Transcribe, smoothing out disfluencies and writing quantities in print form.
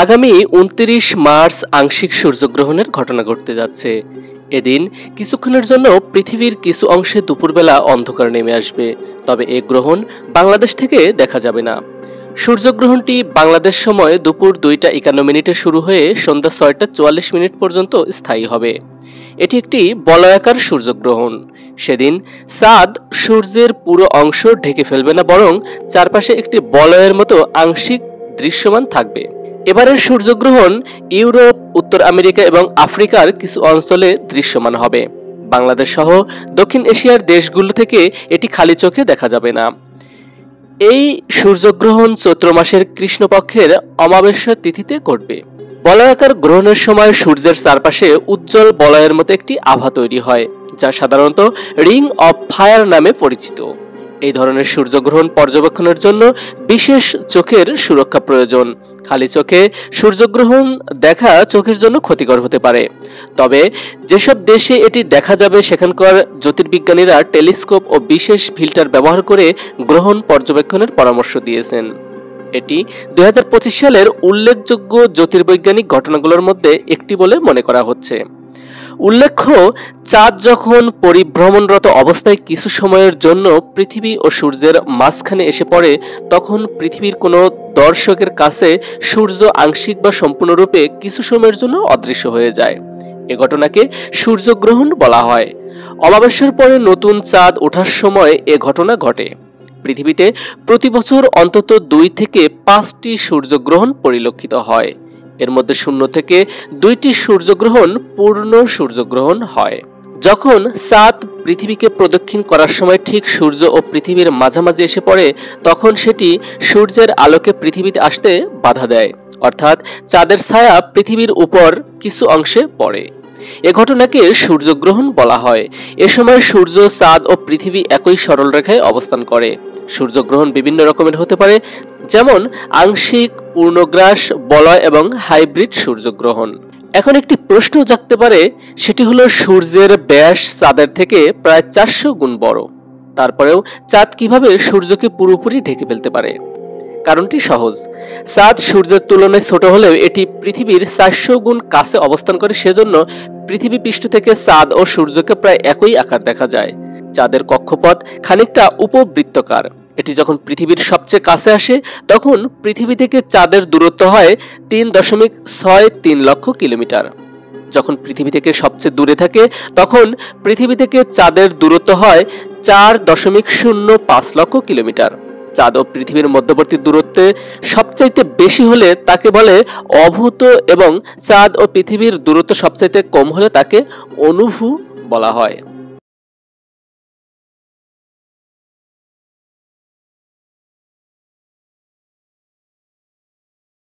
আগামী ২৯ মার্চ আংশিক সূর্যগ্রহণের ঘটনা ঘটতে যাচ্ছে। এদিন কিছুক্ষণের জন্য পৃথিবীর কিছু অংশে দুপুরবেলা অন্ধকার নেমে আসবে, তবে এ গ্রহণ বাংলাদেশ থেকে দেখা যাবে না। সূর্যগ্রহণটি বাংলাদেশ সময় দুপুর ২টা ৫১ মিনিটে শুরু হয়ে সন্ধ্যা ৬টা ৪৪ মিনিট পর্যন্ত স্থায়ী হবে। এটি একটি বলয়াকার সূর্যগ্রহণ। সেদিন চাঁদ সূর্যের পুরো অংশ ঢেকে ফেলবে না, বরং চারপাশে একটি বলয়ের মতো আংশিক দৃশ্যমান থাকবে। এবারের সূর্যগ্রহণ ইউরোপ, উত্তর আমেরিকা এবং আফ্রিকার কিছু অঞ্চলে দৃশ্যমান হবে। বাংলাদেশ সহ দক্ষিণ এশিয়ার দেশগুলো থেকে এটি খালি চোখে দেখা যাবে না। এই সূর্যগ্রহণ চৈত্র মাসের কৃষ্ণপক্ষের অমাবস্যা তিথিতে ঘটবে। বলয়াকার গ্রহণের সময় সূর্যের চারপাশে উজ্জ্বল বলয়ের মতো একটি আভা তৈরি হয়, যা সাধারণত রিং অফ ফায়ার নামে পরিচিত। এই ধরনের সূর্যগ্রহণ পর্যবেক্ষণের জন্য বিশেষ চোখের সুরক্ষা প্রয়োজন। খালি চোখে সূর্যগ্রহণ দেখা চোখের জন্য ক্ষতিকর হতে পারে। তবে যেসব দেশে এটি দেখা যাবে সেখানকার জ্যোতির্বিজ্ঞানীরা টেলিস্কোপ ও বিশেষ ফিল্টার ব্যবহার করে গ্রহণ পর্যবেক্ষণের পরামর্শ দিয়েছেন। এটি ২০২৫ সালের উল্লেখযোগ্য জ্যোতির্বৈজ্ঞানিক ঘটনাগুলোর মধ্যে একটি বলে মনে করা হচ্ছে। উল্লেখ্য, চাঁদ যখন পরিভ্রমণরত অবস্থায় কিছু সময়ের জন্য পৃথিবী ও সূর্যের মাঝখানে এসে পড়ে, তখন পৃথিবীর কোনো দর্শকের কাছে সূর্য আংশিক বা সম্পূর্ণরূপে কিছু সময়ের জন্য অদৃশ্য হয়ে যায়। এ ঘটনাকে সূর্যগ্রহণ বলা হয়। অমাবস্যার পরে নতুন চাঁদ ওঠার সময় এ ঘটনা ঘটে। পৃথিবীতে প্রতি বছর অন্তত ২ থেকে ৫টি সূর্যগ্রহণ পরিলক্ষিত হয়। এর মধ্যে ০ থেকে ২টি সূর্যগ্রহণ পূর্ণ সূর্যগ্রহণ হয়। যখন চাঁদ পৃথিবীকে প্রদক্ষিণ করার সময় ঠিক সূর্য ও পৃথিবীর মাঝামাঝি এসে পড়ে, তখন সেটি সূর্যের আলোকে পৃথিবীতে আসতে বাধা দেয়, অর্থাৎ চাঁদের ছায়া পৃথিবীর উপর কিছু অংশে পড়ে। এ ঘটনাকে সূর্যগ্রহণ বলা হয়। এ সময় সূর্য, চাঁদ ও পৃথিবী একই সরলরেখায় অবস্থান করে। সূর্যগ্রহণ বিভিন্ন রকমের হতে পারে, যেমন আংশিক, পূর্ণগ্রাস, বলয় এবং হাইব্রিড সূর্যগ্রহণ। এখন একটি প্রশ্ন জাগতে পারে, সেটি হলো সূর্যের ব্যাস চাঁদের থেকে প্রায় ৪০০ গুণ বড়। তারপরেও চাঁদ কিভাবে সূর্যকে পুরোপুরি ঢেকে ফেলতে পারে? কারণটি সহজ। চাঁদ সূর্যের তুলনায় ছোট হলেও এটি পৃথিবীর ৪০০ গুণ কাছে অবস্থান করে, সেজন্য পৃথিবী পৃষ্ঠ থেকে চাঁদ ও সূর্যকে প্রায় একই আকার দেখা যায়। চাঁদের কক্ষপথ খানিকটা উপবৃত্তাকার। এটি যখন পৃথিবীর সবচেয়ে কাছে আসে, তখন পৃথিবী থেকে চাঁদের দূরত্ব হয় ৩.৬৩ লক্ষ কিলোমিটার। যখন পৃথিবী থেকে সবচেয়ে দূরে থাকে, তখন পৃথিবী থেকে চাঁদের দূরত্ব হয় ৪.০৫ লক্ষ কিলোমিটার। চাঁদ ও পৃথিবীর মধ্যবর্তী দূরত্বে সবচাইতে বেশি হলে তাকে বলে অভূত, এবং চাঁদ ও পৃথিবীর দূরত্ব সবচাইতে কম হলে তাকে অনুভূ বলা হয়।